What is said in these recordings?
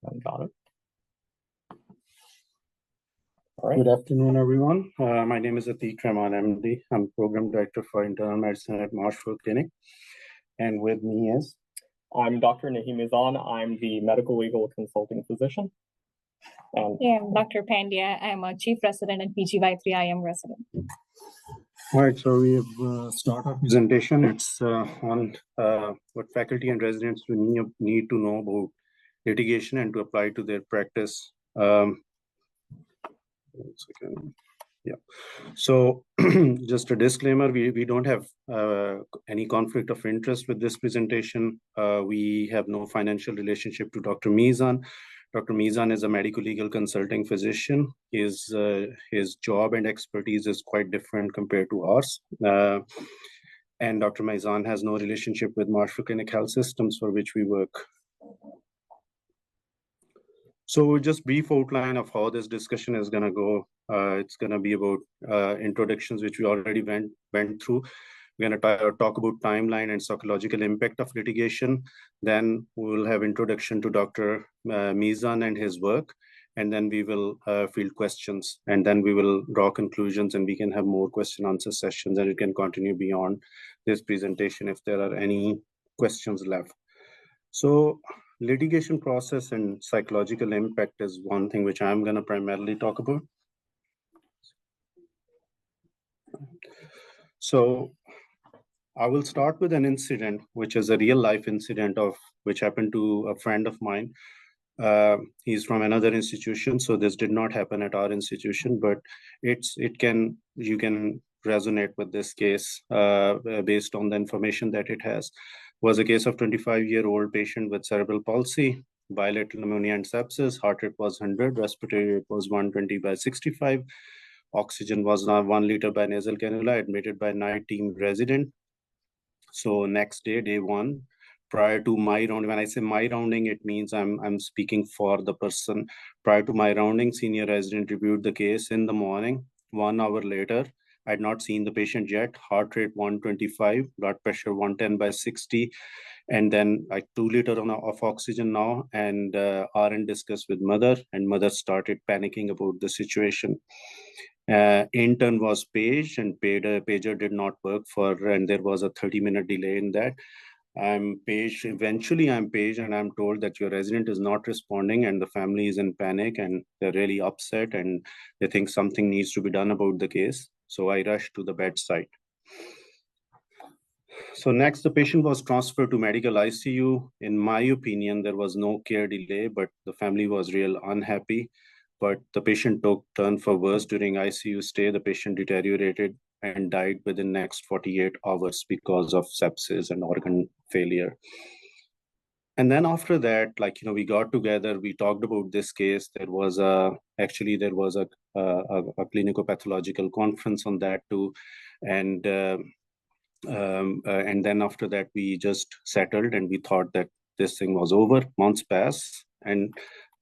Got it. All right. Good afternoon, everyone. My name is Atik Rahman, MD. I'm Program Director for Internal Medicine at Marshfield Clinic. And with me is? I'm Dr. Naheem Mizan. I'm the Medical Legal Consulting Physician. I'm Dr. Pandya. I'm a Chief Resident and PGY3IM resident. All right, so we have started our presentation. It's on what faculty and residents need to know about litigation and to apply to their practice. Yeah. So just a disclaimer, we don't have any conflict of interest with this presentation. We have no financial relationship to Dr. Mizan. Dr. Mizan is a medical legal consulting physician. His job and expertise is quite different compared to ours. And Dr. Mizan has no relationship with Marshfield Clinic Health Systems for which we work. So just brief outline of how this discussion is going to go. It's going to be about introductions, which we already went through. We're going to talk about timeline and psychological impact of litigation. Then we'll have introduction to Dr. Mizan and his work. And then we will field questions. And then we will draw conclusions and we can have more question answer sessions and it can continue beyond this presentation if there are any questions left. So litigation process and psychological impact is one thing which I'm going to primarily talk about. So I will start with an incident, which is a real life incident which happened to a friend of mine. He's from another institution, so this did not happen at our institution, but you can resonate with this case based on the information that it has. Was a case of 25-year-old patient with cerebral palsy, bilateral pneumonia and sepsis. Heart rate was 100, respiratory rate was 120/65. Oxygen was now 1 liter by nasal cannula, admitted by night team resident. So next day, day one, prior to my round, when I say my rounding, it means I'm speaking for the person. Prior to my rounding, senior resident reviewed the case in the morning. 1 hour later, I had not seen the patient yet. Heart rate 125, blood pressure 110/60, and then like 2 liters of oxygen now. And RN discussed with mother, and mother started panicking about the situation. Intern was paged, and pager did not work and there was a 30-minute delay in that. Eventually I'm paged and I'm told that your resident is not responding and the family is in panic and they're really upset and they think something needs to be done about the case. So I rushed to the bedside. So next, the patient was transferred to medical ICU. In my opinion, there was no care delay, but the family was real unhappy. But the patient took turn for worse during ICU stay. The patient deteriorated and died within the next 48 hours because of sepsis and organ failure. And then after that, we got together, we talked about this case. There was a clinico-pathological conference on that too. And then after that, we just settled and we thought that this thing was over. Months passed and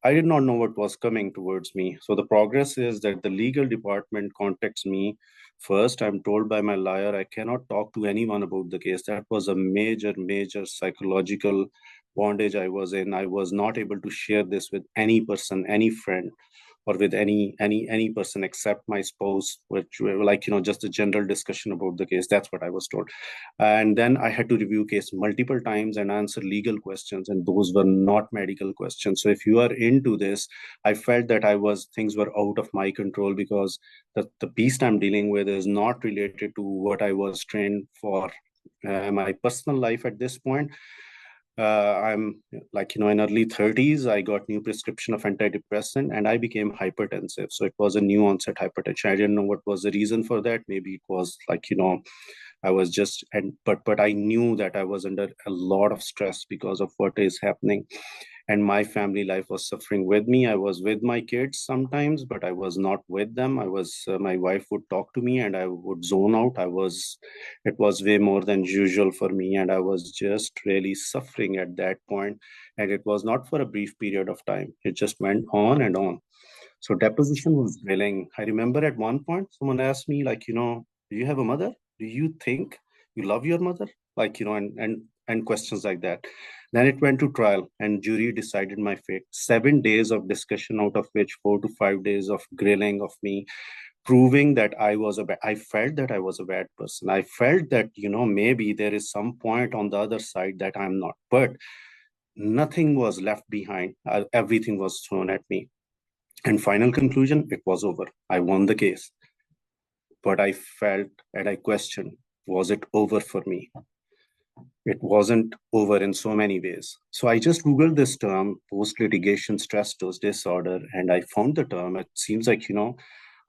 I did not know what was coming towards me. So the progress is that the legal department contacts me first. I'm told by my lawyer, I cannot talk to anyone about the case. That was a major, major psychological bondage I was in. I was not able to share this with any person, any friend, or with any person except my spouse, which just a general discussion about the case. That's what I was told. And then I had to review case multiple times and answer legal questions, and those were not medical questions. So if you are into this, I felt that things were out of my control because the piece I'm dealing with is not related to what I was trained for my personal life at this point. I'm in early 30s, I got new prescription of antidepressant and I became hypertensive. So it was a new onset hypertension. I didn't know what was the reason for that. Maybe it was I was just, but I knew that I was under a lot of stress because of what is happening. And my family life was suffering with me. I was with my kids sometimes, but I was not with them. My wife would talk to me and I would zone out. It was way more than usual for me. And I was just really suffering at that point. And it was not for a brief period of time. It just went on and on. So deposition was drilling. I remember at one point, someone asked me, do you have a mother? Do you think you love your mother? And and questions like that. Then it went to trial and jury decided my fate. 7 days of discussion, out of which 4 to 5 days of grilling of me, proving that I felt that I was a bad person. I felt that, maybe there is some point on the other side that I'm not, but nothing was left behind. Everything was thrown at me. And final conclusion, it was over. I won the case. But I felt and I questioned, was it over for me? It wasn't over in so many ways. So I just Googled this term, post-litigation stress disorder, and I found the term. It seems like,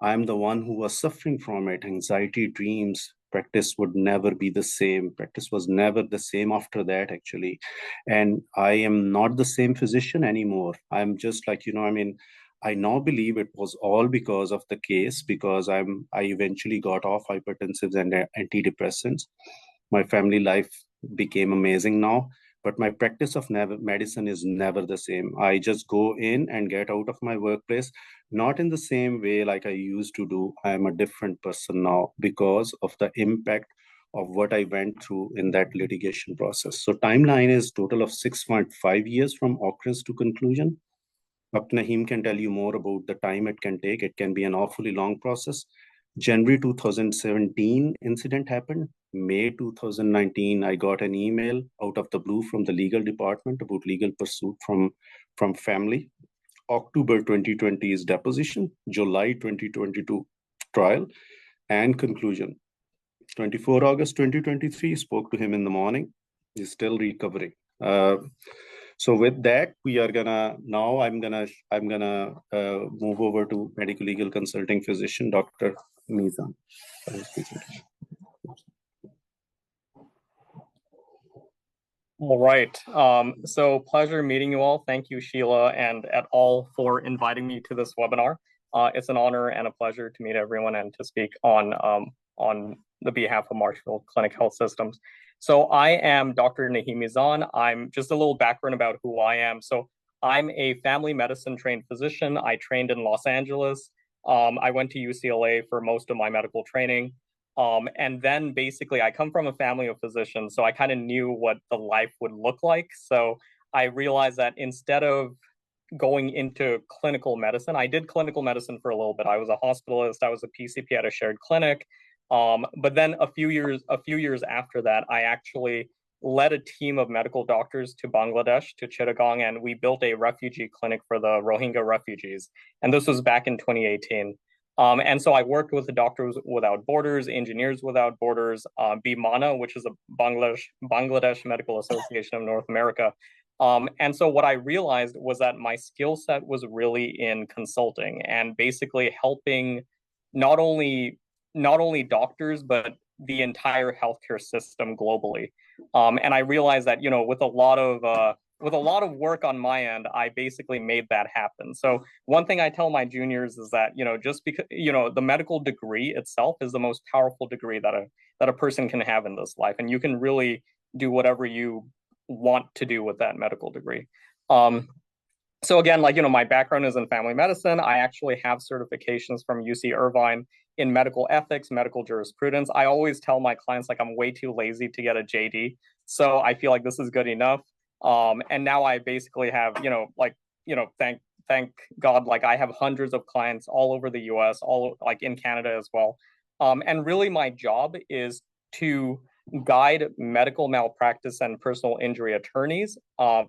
I'm the one who was suffering from it. Anxiety, dreams, practice would never be the same. Practice was never the same after that, actually. And I am not the same physician anymore. I'm just like, I now believe it was all because of the case, because I eventually got off hypertensives and antidepressants. My family life became amazing now, but my practice of medicine is never the same. I just go in and get out of my workplace, not in the same way like I used to do. I am a different person now because of the impact of what I went through in that litigation process. So timeline is total of 6.5 years from occurrence to conclusion. Naheem can tell you more about the time it can take. It can be an awfully long process. January 2017 incident happened. May 2019, I got an email out of the blue from the legal department about legal pursuit from family. October 2020 is deposition. July 2022 trial and conclusion. 24 August 2023, spoke to him in the morning. He's still recovering. So with that, I'm gonna move over to medical legal consulting physician, Dr. Mizan. All right. So pleasure meeting you all. Thank you, Sheila and et al. For inviting me to this webinar. It's an honor and a pleasure to meet everyone and to speak on the behalf of Marshfield Clinic Health Systems. So I am Dr. Naheem Mizan. I'm just a little background about who I am. So I'm a family medicine trained physician. I trained in Los Angeles. I went to UCLA for most of my medical training. And then basically I come from a family of physicians, so I kind of knew what the life would look like. So I realized that instead of going into clinical medicine, I did clinical medicine for a little bit. I was a hospitalist, I was a PCP at a shared clinic. But then a few years after that, I actually led a team of medical doctors to Bangladesh, to Chittagong, and we built a refugee clinic for the Rohingya refugees. And this was back in 2018. And so I worked with the Doctors Without Borders, Engineers Without Borders, BMANA, which is a Bangladesh Medical Association of North America. And so what I realized was that my skill set was really in consulting and basically helping not only doctors, but the entire healthcare system globally. And I realized that, with a lot of work on my end, I basically made that happen. So one thing I tell my juniors is that, just because, the medical degree itself is the most powerful degree that a person can have in this life. And you can really do whatever you want to do with that medical degree. So again, my background is in family medicine. I actually have certifications from UC Irvine in medical ethics, medical jurisprudence. I always tell my clients, I'm way too lazy to get a JD. So I feel like this is good enough. And now I basically have, thank God, I have hundreds of clients all over the US, all in Canada as well. And really my job is to guide medical malpractice and personal injury attorneys,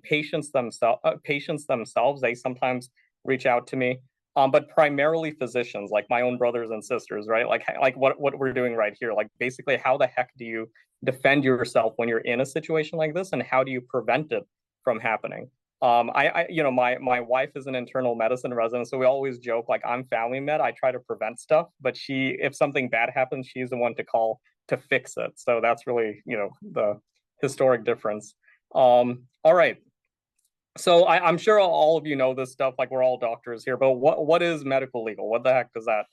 patients themselves. They sometimes reach out to me, but primarily physicians, like my own brothers and sisters, right? Like what we're doing right here. Basically, how the heck do you defend yourself when you're in a situation like this, and how do you prevent it from happening? My wife is an internal medicine resident, so we always joke I'm family med. I try to prevent stuff, but if something bad happens, she's the one to call to fix it. So that's really, the historic difference. All right. So I'm sure all of you know this stuff, we're all doctors here, but what is medical legal? What the heck does that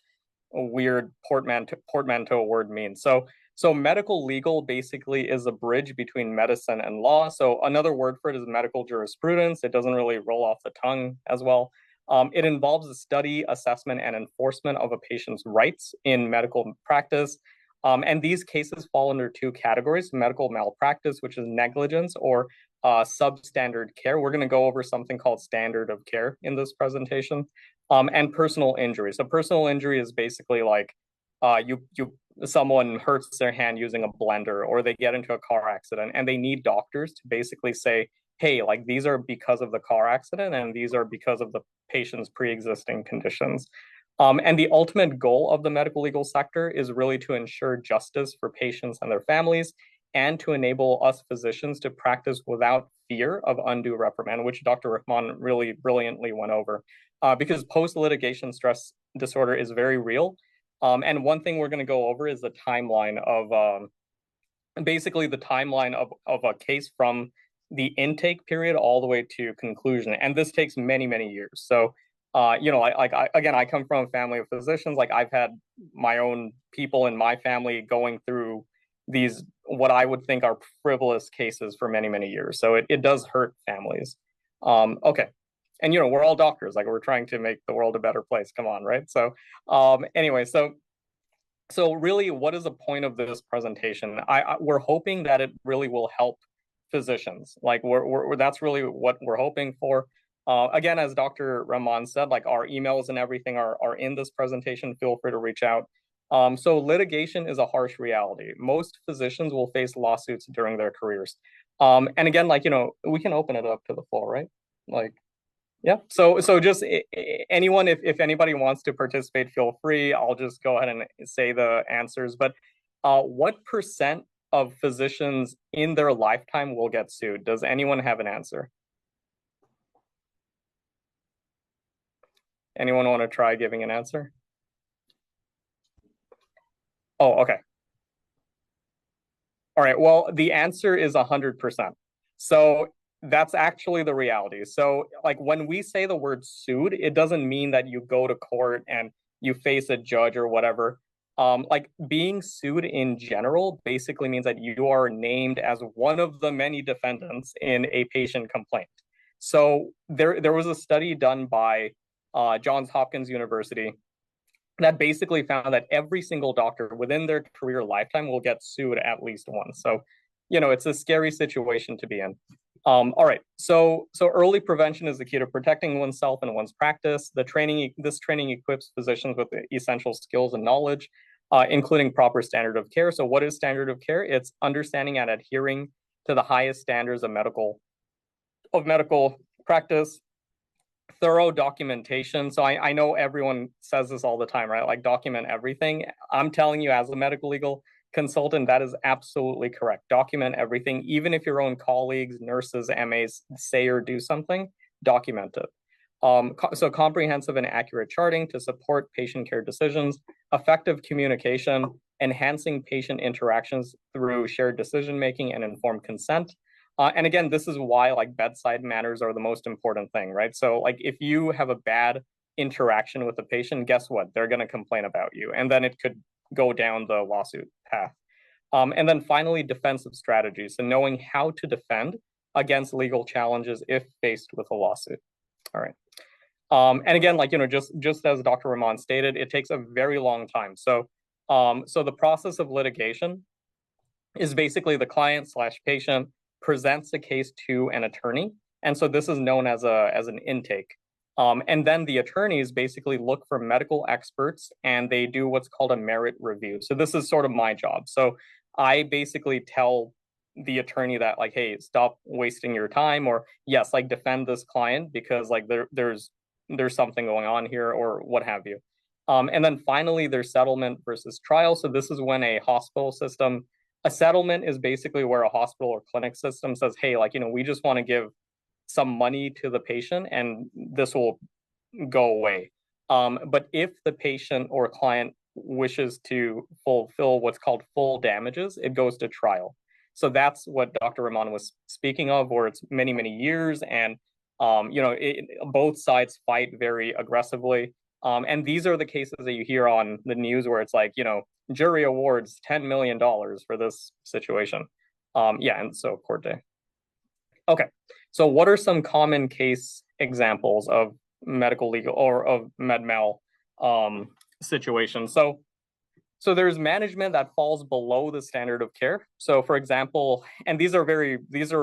weird portmanteau word mean? So medical legal basically is a bridge between medicine and law. So another word for it is medical jurisprudence. It doesn't really roll off the tongue as well. It involves the study, assessment, and enforcement of a patient's rights in medical practice. And these cases fall under two categories: medical malpractice, which is negligence, or substandard care. We're going to go over something called standard of care in this presentation, and personal injury. So personal injury is basically like someone hurts their hand using a blender, or they get into a car accident and they need doctors to basically say, hey, like these are because of the car accident and these are because of the patient's pre-existing conditions. And the ultimate goal of the medical legal sector is really to ensure justice for patients and their families, and to enable us physicians to practice without fear of undue reprimand, which Dr. Rahman really brilliantly went over. Because post-litigation stress disorder is very real. And one thing we're going to go over is the timeline of basically the timeline of a case from the intake period all the way to conclusion. And this takes many, many years. So, again, I come from a family of physicians. Like I've had my own people in my family going through these, what I would think are frivolous cases for many, many years. So it does hurt families. Okay. And, we're all doctors, like we're trying to make the world a better place. Come on, right? So anyway, so really, what is the point of this presentation? We're hoping that it really will help physicians. Like that's really what we're hoping for. Again, as Dr. Rahman said, like our emails and everything are in this presentation. Feel free to reach out. So litigation is a harsh reality. Most physicians will face lawsuits during their careers. And again, like, we can open it up to the floor, right? Like, yeah. So just anyone, if anybody wants to participate, feel free. I'll just go ahead and say the answers. But what percent of physicians in their lifetime will get sued? Does anyone have an answer? Anyone want to try giving an answer? Oh, okay. All right. Well, the answer is 100%. So that's actually the reality. So like when we say the word sued, it doesn't mean that you go to court and you face a judge or whatever. Like being sued in general basically means that you are named as one of the many defendants in a patient complaint. So there was a study done by Johns Hopkins University that basically found that every single doctor within their career lifetime will get sued at least once. So, it's a scary situation to be in. All right, so early prevention is the key to protecting oneself and one's practice. This training equips physicians with essential skills and knowledge, including proper standard of care. So what is standard of care? It's understanding and adhering to the highest standards of medical practice. Thorough documentation. So I know everyone says this all the time, right? Like document everything. I'm telling you, as a medical legal consultant, that is absolutely correct. Document everything. Even if your own colleagues, nurses, MAs say or do something, document it. So comprehensive and accurate charting to support patient care decisions, effective communication, enhancing patient interactions through shared decision-making and informed consent. And again, this is why like bedside manners are the most important thing, right? So like if you have a bad interaction with a patient, guess what? They're going to complain about you. And then it could go down the lawsuit path. And then finally, defensive strategies. So knowing how to defend against legal challenges if faced with a lawsuit. All right. And again, like, just as Dr. Rahman stated, it takes a very long time. So the process of litigation is basically the client/patient presents a case to an attorney. And so this is known as an intake. And then the attorneys basically look for medical experts and they do what's called a merit review. So this is sort of my job. So I basically tell the attorney that like, hey, stop wasting your time, or yes, like defend this client because like there's something going on here, or what have you. And then finally, there's settlement versus trial. So this is when a settlement is basically where a hospital or clinic system says, hey, like, we just want to give some money to the patient and this will go away. But if the patient or client wishes to fulfill what's called full damages, it goes to trial. So that's what Dr. Rahman was speaking of, where it's many, many years and, both sides fight very aggressively. And these are the cases that you hear on the news where it's like, jury awards $10 million for this situation. And so court day. Okay, so what are some common case examples of medical legal or of med mal situations? So So there's management that falls below the standard of care. So for example, and these are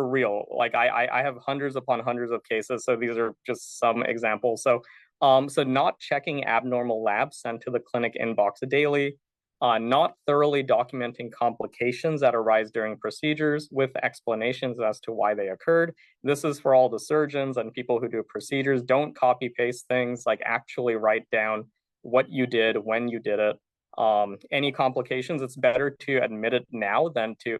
real. Like I have hundreds upon hundreds of cases. So these are just some examples. So not checking abnormal labs sent to the clinic inbox daily, not thoroughly documenting complications that arise during procedures with explanations as to why they occurred. This is for all the surgeons and people who do procedures. Don't copy paste things, like actually write down what you did, when you did it. Any complications, it's better to admit it now than to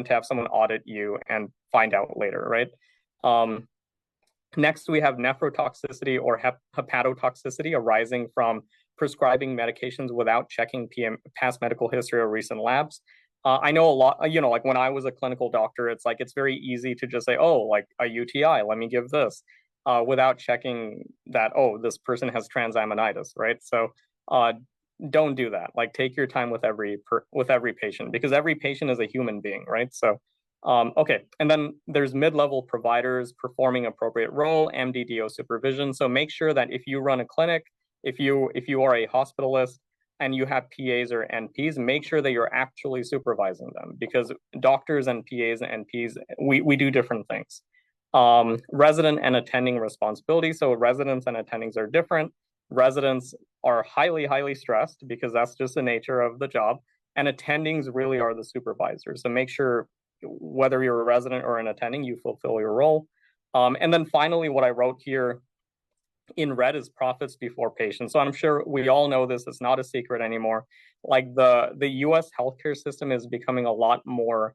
have someone audit you and find out later, right? Next, we have nephrotoxicity or hepatotoxicity arising from prescribing medications without checking past medical history or recent labs. I know a lot, like when I was a clinical doctor, it's like it's very easy to just say, oh, like a UTI, let me give this, without checking that, oh, this person has transaminitis, right? So don't do that. Like take your time with every patient, because every patient is a human being, right? So okay, and then there's mid-level providers performing appropriate role, MDDO supervision. So make sure that if you run a clinic, if you are a hospitalist and you have PAs or NPs, make sure that you're actually supervising them, because doctors and PAs and NPs, we do different things. Resident and attending responsibility. So residents and attendings are different. Residents are highly stressed because that's just the nature of the job, and attendings really are the supervisors. So make sure whether you're a resident or an attending, you fulfill your role. And then finally, what I wrote here in red is profits before patients. So I'm sure we all know this, it's not a secret anymore. Like the US healthcare system is becoming a lot more,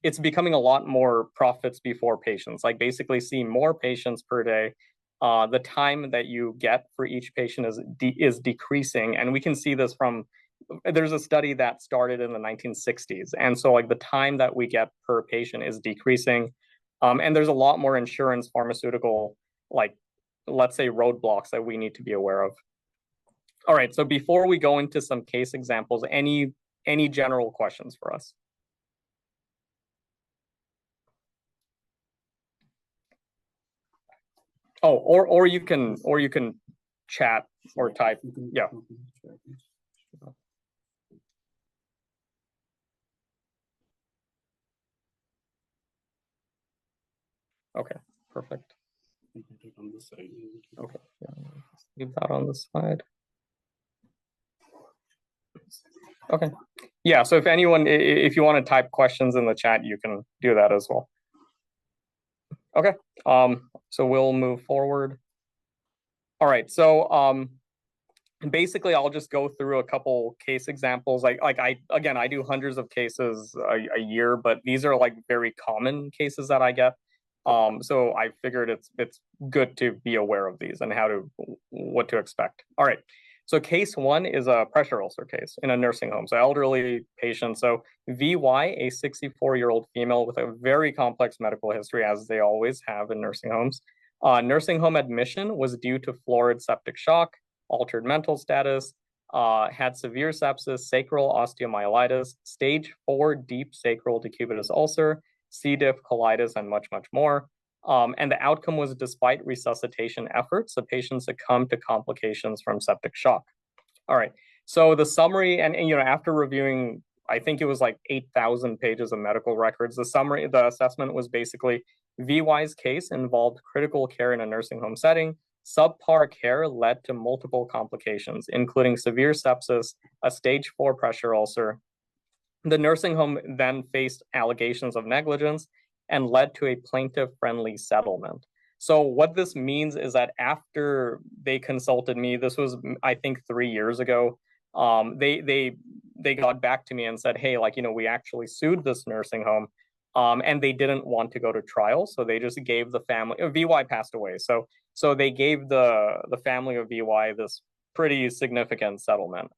it's becoming a lot more profits before patients, like basically see more patients per day. The time that you get for each patient is decreasing. And we can see this from, there's a study that started in the 1960s. And so like the time that we get per patient is decreasing. And there's a lot more insurance, pharmaceutical, like, let's say roadblocks that we need to be aware of. All right, so before we go into some case examples, any general questions for us? Oh, or you can chat or type. Yeah. Okay, perfect. Okay, yeah, leave that on the side. Okay, yeah, so if anyone, if you want to type questions in the chat, you can do that as well. Okay, so we'll move forward. All right, so basically I'll just go through a couple case examples. I do hundreds of cases a year, but these are like very common cases that I get. So I figured it's good to be aware of these and what to expect. All right. So case one is a pressure ulcer case in a nursing home. So elderly patient. So VY, a 64-year-old female with a very complex medical history, as they always have in nursing homes. Nursing home admission was due to florid septic shock, altered mental status, had severe sepsis, sacral osteomyelitis, stage 4 deep sacral decubitus ulcer, C. diff, colitis, and much more. And the outcome was, despite resuscitation efforts, the patient succumbed to complications from septic shock. All right, so the summary, and after reviewing, I think it was like 8,000 pages of medical records, the assessment was basically VY's case involved critical care in a nursing home setting. Subpar care led to multiple complications, including severe sepsis, a stage 4 pressure ulcer. The nursing home then faced allegations of negligence and led to a plaintiff-friendly settlement. So what this means is that after they consulted me, this was, I think, 3 years ago, they got back to me and said, hey, we actually sued this nursing home, and they didn't want to go to trial. So they just gave the family, VY passed away. So they gave the family of VY this pretty significant settlement.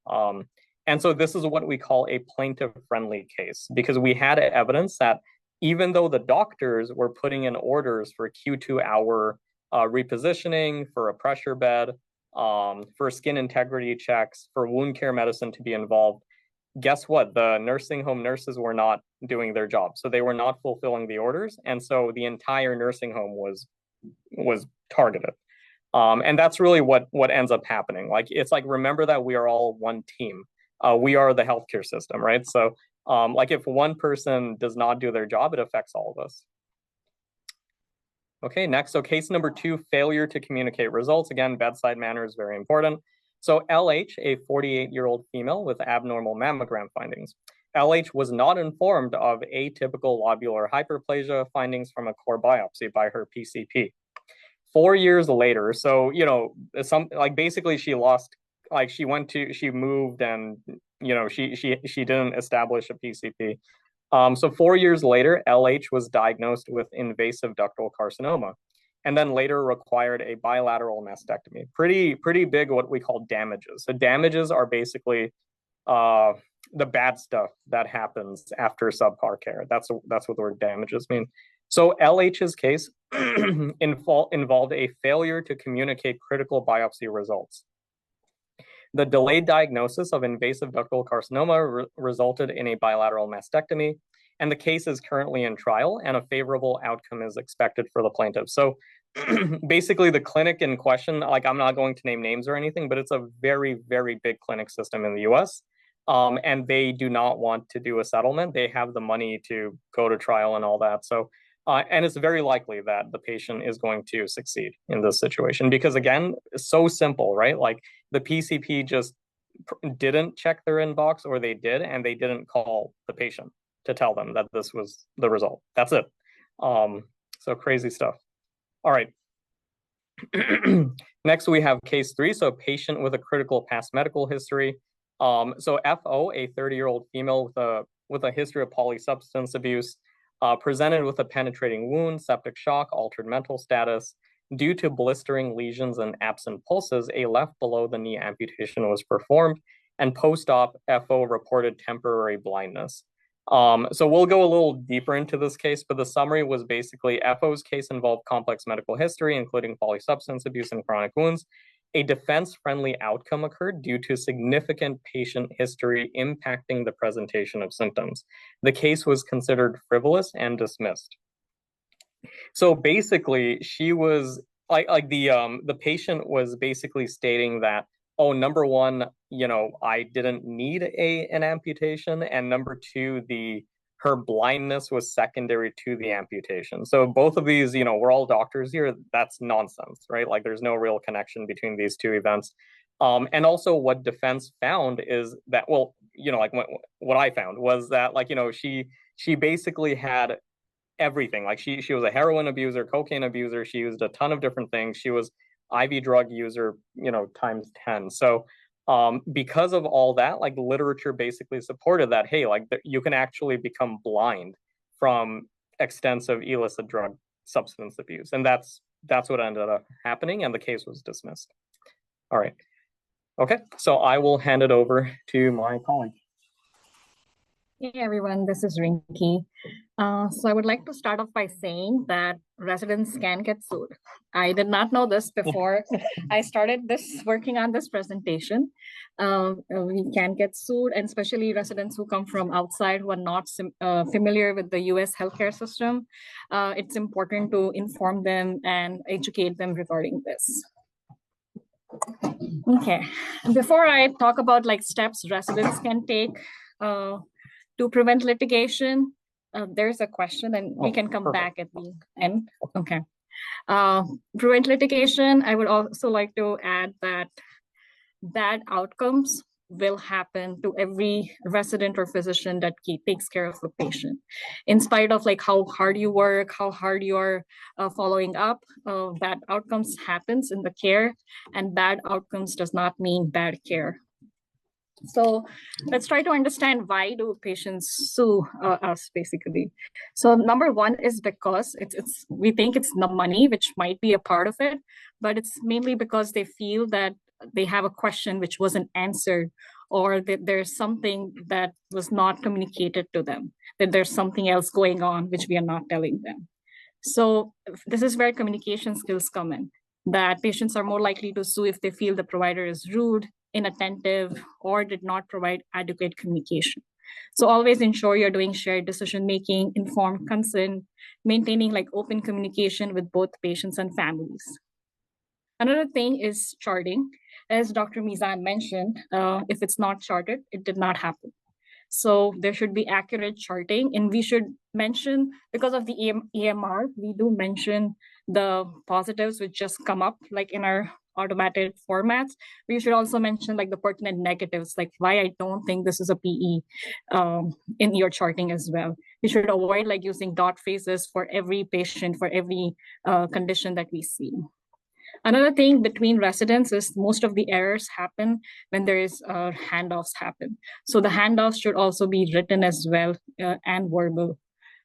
And so this is what we call a plaintiff-friendly case, because we had evidence that even though the doctors were putting in orders for Q2 hour repositioning, for a pressure bed, for skin integrity checks, for wound care medicine to be involved, guess what? The nursing home nurses were not doing their job. So they were not fulfilling the orders. And so the entire nursing home was targeted. And that's really what ends up happening. It's like, remember that we are all one team. we are the healthcare system, right? So like if one person does not do their job, it affects all of us. Okay, next, so case number 2, failure to communicate results. Again, bedside manner is very important. So LH, a 48-year-old female with abnormal mammogram findings. LH was not informed of atypical lobular hyperplasia findings from a core biopsy by her PCP. 4 years later, so, you know, basically she lost, like she moved and, you know, she didn't establish a PCP. So 4 years later, LH was diagnosed with invasive ductal carcinoma, and then later required a bilateral mastectomy. Pretty big what we call damages. So damages are basically the bad stuff that happens after subpar care. That's what the word damages mean. So LH's case involved a failure to communicate critical biopsy results. The delayed diagnosis of invasive ductal carcinoma resulted in a bilateral mastectomy, and the case is currently in trial, and a favorable outcome is expected for the plaintiff. So basically the clinic in question, like I'm not going to name names or anything, but it's a very, very big clinic system in the US. And they do not want to do a settlement. They have the money to go to trial and all that. So, and it's very likely that the patient is going to succeed in this situation because, again, it's so simple, right? Like the PCP just didn't check their inbox, or they did, and they didn't call the patient to tell them that this was the result. That's it. So crazy stuff. All right. Next, we have case 3. So a patient with a critical past medical history. So FO, a 30-year-old female with a history of polysubstance abuse, presented with a penetrating wound, septic shock, altered mental status. Due to blistering lesions and absent pulses, a left below the knee amputation was performed, and post-op FO reported temporary blindness. So we'll go a little deeper into this case, but the summary was basically FO's case involved complex medical history, including polysubstance abuse and chronic wounds. A defense-friendly outcome occurred due to significant patient history impacting the presentation of symptoms. The case was considered frivolous and dismissed. So basically, she was the patient was basically stating that, oh, number one, you know, I didn't need an amputation, and number two, her blindness was secondary to the amputation. So both of these, you know, we're all doctors here. That's nonsense, right? Like there's no real connection between these two events. And also what defense found is that, well, you know, like what I found was that, like, you know, she basically had everything. Like she was a heroin abuser, cocaine abuser. She used a ton of different things. She was IV drug user, you know, times 10. So because of all that, like literature basically supported that, hey, like you can actually become blind from extensive illicit drug substance abuse. And that's what ended up happening, and the case was dismissed. All right. Okay, so I will hand it over to my colleague. Hey everyone, this is Rinki. So I would like to start off by saying that residents can get sued. I did not know this before I started working on this presentation. We can get sued, and especially residents who come from outside who are not familiar with the US healthcare system. It's important to inform them and educate them regarding this. Okay, before I talk about like steps residents can take to prevent litigation, there's a question, and we can come back at the end. Okay. Prevent litigation, I would also like to add that bad outcomes will happen to every resident or physician that takes care of the patient. In spite of like how hard you work, how hard you are following up, bad outcomes happens in the care, and bad outcomes does not mean bad care. So let's try to understand why do patients sue us, basically. So number one is because we think it's the money, which might be a part of it, but it's mainly because they feel that they have a question which wasn't answered, or that there's something that was not communicated to them, that there's something else going on which we are not telling them. So this is where communication skills come in, that patients are more likely to sue if they feel the provider is rude, inattentive, or did not provide adequate communication. So always ensure you're doing shared decision-making, informed consent, maintaining like open communication with both patients and families. Another thing is charting. as Dr. Mizan mentioned, if it's not charted, it did not happen. So there should be accurate charting, and we should mention, because of the EMR, we do mention the positives which just come up like in our automated formats. We should also mention like the pertinent negatives, like why I don't think this is a PE in your charting as well. You should avoid like using dot phrases for every patient, for every condition that we see. Another thing between residents is most of the errors happen when there is handoffs happen. So the handoffs should also be written as well and verbal.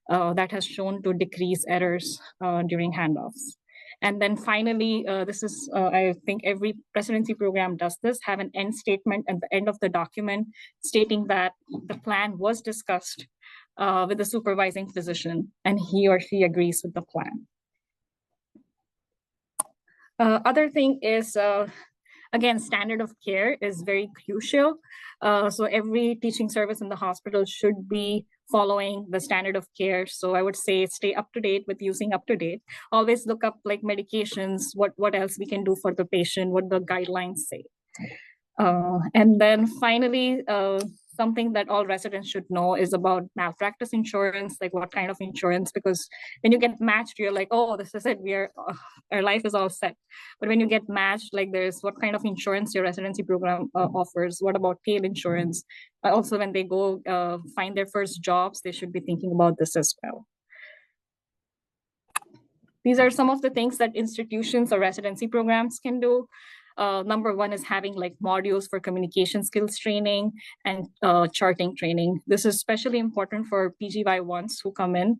That has shown to decrease errors during handoffs. And then finally, this is, I think every residency program does this, have an end statement at the end of the document stating that the plan was discussed with the supervising physician and he or she agrees with the plan. Other thing is, again, standard of care is very crucial. So every teaching service in the hospital should be following the standard of care. So I would say stay up to date with using up to date. Always look up like medications, what else we can do for the patient, what the guidelines say. And then finally, something that all residents should know is about malpractice insurance, like what kind of insurance, because when you get matched, you're like, oh, this is it, our life is all set. But when you get matched, like there's what kind of insurance your residency program offers, what about tail insurance? Also, when they go find their first jobs, they should be thinking about this as well. These are some of the things that institutions or residency programs can do. Number one is having like modules for communication skills training and charting training. This is especially important for PGY1s who come in.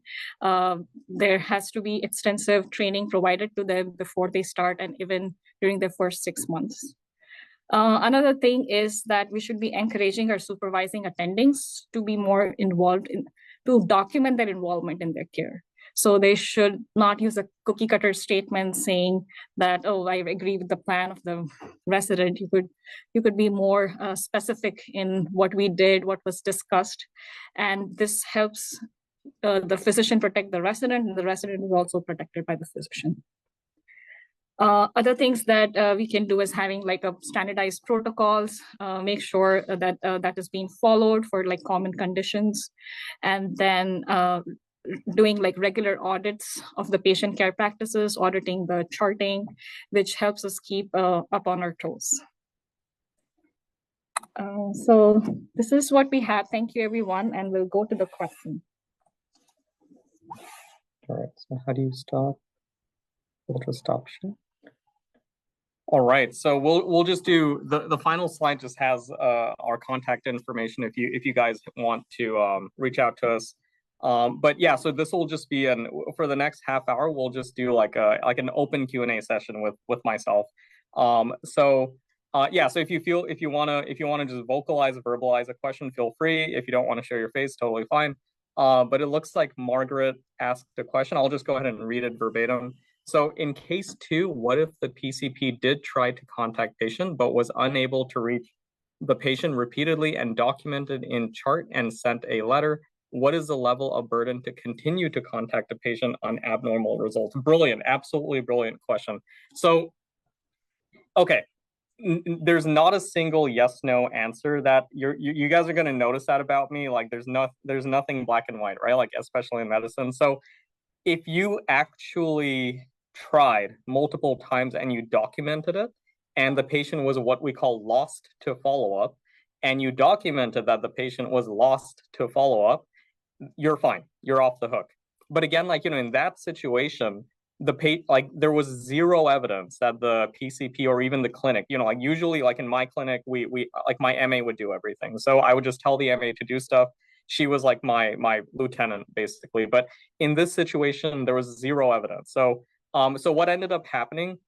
There has to be extensive training provided to them before they start and even during their first 6 months. Another thing is that we should be encouraging our supervising attendings to be more involved to document their involvement in their care. So they should not use a cookie cutter statement saying that, oh, I agree with the plan of the resident. You could be more specific in what we did, what was discussed. And this helps the physician protect the resident, and the resident is also protected by the physician. Other things that we can do is having like a standardized protocols, make sure that that is being followed for like common conditions, and then doing like regular audits of the patient care practices, auditing the charting, which helps us keep up on our toes. So this is what we have. Thank you, everyone, and we'll go to the question. All right, so how do you stop? We'll just stop share. All right, so we'll just do the final slide. Just has our contact information if you guys want to reach out to us. But yeah, so this will just be for the next half hour. We'll just do like an open Q&A session with myself. So if you wanna just verbalize a question, feel free. If you don't want to share your face, totally fine. But it looks like Margaret asked a question. I'll just go ahead and read it verbatim. So in case 2, what if the PCP did try to contact patient but was unable to reach the patient repeatedly and documented in chart and sent a letter? What is the level of burden to continue to contact a patient on abnormal results? Brilliant, absolutely brilliant question. So, okay, there's not a single yes/no answer that you guys are going to notice that about me. Like there's nothing black and white, right? Like especially in medicine. So if you actually tried multiple times and you documented it, and the patient was what we call lost to follow-up, and you documented that the patient was lost to follow-up, you're fine. You're off the hook. But again, like, in that situation, there was zero evidence that the PCP or even the clinic, like usually like in my clinic, we like my MA would do everything. So I would just tell the MA to do stuff. She was like my lieutenant basically. But in this situation, there was zero evidence. So what ended up happening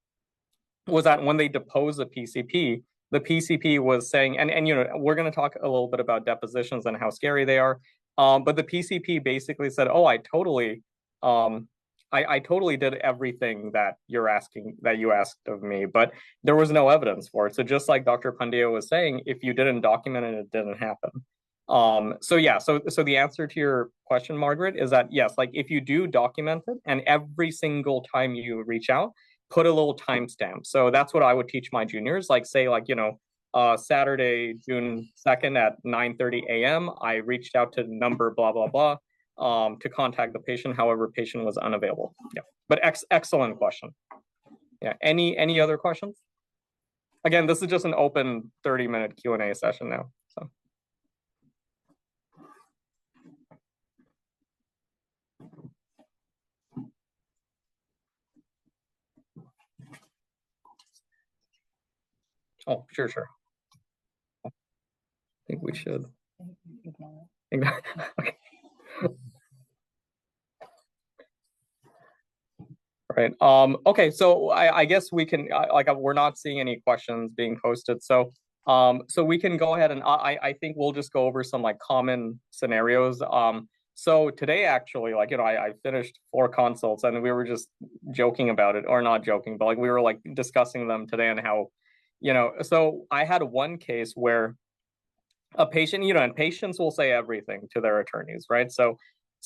was that when they deposed the PCP was saying, and we're going to talk a little bit about depositions and how scary they are. But the PCP basically said, oh, I totally did everything that you asked of me, but there was no evidence for it. So just like Dr. Pandya was saying, if you didn't document it, it didn't happen. So the answer to your question, Margaret, is that yes, like if you do document it and every single time you reach out, put a little timestamp. So that's what I would teach my juniors, like say like, Saturday, June 2nd at 9:30 a.m. I reached out to number blah, blah, blah, to contact the patient. However, patient was unavailable. Yeah, but excellent question. Yeah, any other questions? Again, this is just an open 30-minute Q&A session now. So. Oh, sure. I think we should. Okay. Right. Okay. So I guess we can we're not seeing any questions being posted. So so we can go ahead and I think we'll just go over some like common scenarios. So today actually, I finished 4 consults and we were just joking about it, or not joking, but like we were like discussing them today and how, so I had one case where a patient, and patients will say everything to their attorneys, right? So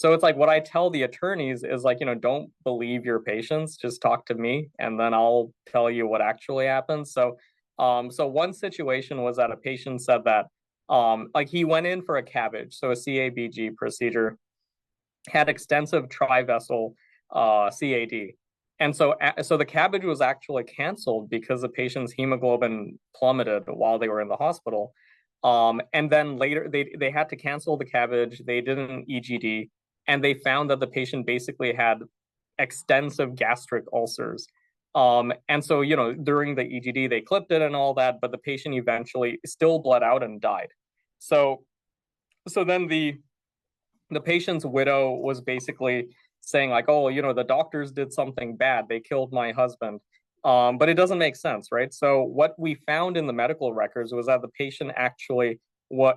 it's like what I tell the attorneys is like, don't believe your patients, just talk to me and then I'll tell you what actually happens. So so one situation was that a patient said that like he went in for a CABG, so a CABG procedure, had extensive tri-vessel CAD. And so the CABG was actually canceled because the patient's hemoglobin plummeted while they were in the hospital. And then later they had to cancel the CABG, they did an EGD, and they found that the patient basically had extensive gastric ulcers. And so, during the EGD, they clipped it and all that, but the patient eventually still bled out and died. So then the patient's widow was basically saying like, oh, the doctors did something bad, they killed my husband. But it doesn't make sense, right? So what we found in the medical records was that the patient actually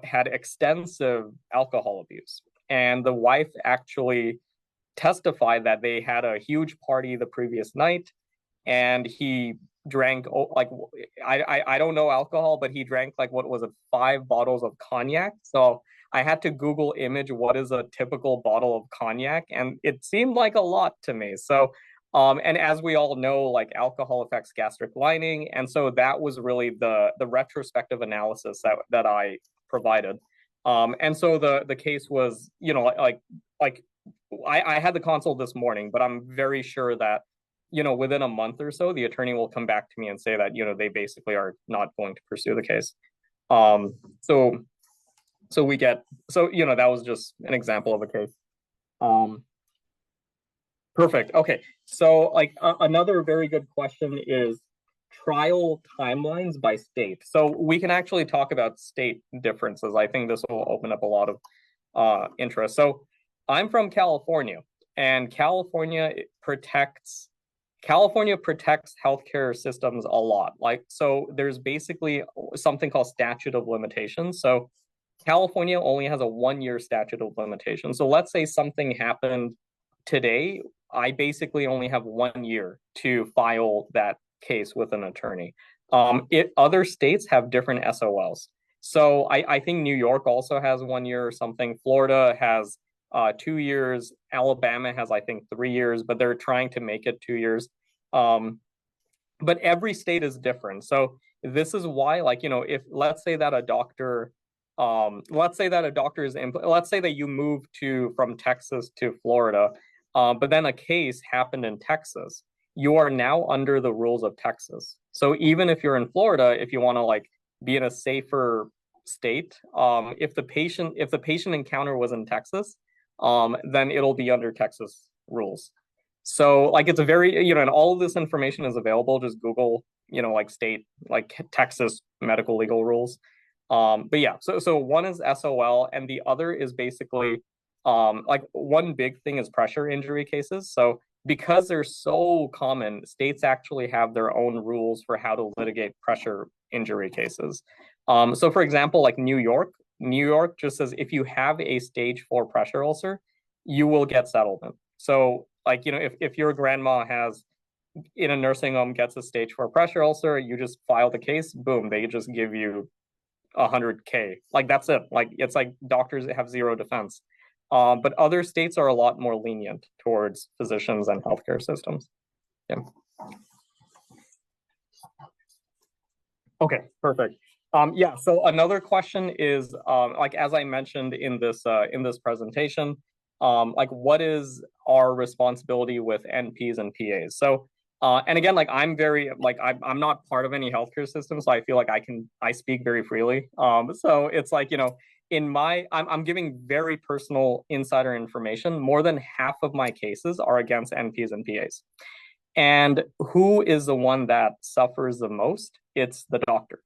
had extensive alcohol abuse. And the wife actually testified that they had a huge party the previous night and he drank like I don't know alcohol, but he drank like what was it, 5 bottles of cognac. So I had to Google image what is a typical bottle of cognac, and it seemed like a lot to me. So and as we all know, like alcohol affects gastric lining, and so that was really the retrospective analysis that I provided. And so the case was, I had the consult this morning, but I'm very sure that within a month or so, the attorney will come back to me and say that they basically are not going to pursue the case. So we get that was just an example of a case. Perfect. Okay. So another very good question is trial timelines by state. So we can actually talk about state differences. I think this will open up a lot of interest. So I'm from California, and California protects healthcare systems a lot. So there's basically something called statute of limitations. So California only has a 1-year statute of limitations. So let's say something happened today, I basically only have 1 year to file that case with an attorney. Other states have different SOLs. So I think New York also has 1 year or something. Florida has 2 years. Alabama has, I think, 3 years, but they're trying to make it 2 years. But every state is different. So this is why, if let's say that a doctor, let's say that you move from Texas to Florida, but then a case happened in Texas, you are now under the rules of Texas. So even if you're in Florida, if you want to be in a safer state, if the patient encounter was in Texas, then it'll be under Texas rules. So it's a very, and all of this information is available. Just Google, state, Texas medical legal rules. But yeah, so one is SOL, and the other is basically one big thing is pressure injury cases. So because they're so common, states actually have their own rules for how to litigate pressure injury cases. So for example, New York just says if you have a stage 4 pressure ulcer, you will get settlement. So if your grandma has in a nursing home gets a stage 4 pressure ulcer, you just file the case, boom, they just give you $100K. That's it. It's doctors have zero defense. But other states are a lot more lenient towards physicians and healthcare systems. Yeah. Okay, perfect. Yeah, so another question is, like as I mentioned in this presentation, like what is our responsibility with NPs and PAs? So, and again, like I'm very like I'm not part of any healthcare system, so I feel like I speak very freely. So it's like in I'm giving very personal insider information. More than half of my cases are against NPs and PAs. And who is the one that suffers the most? It's the doctor.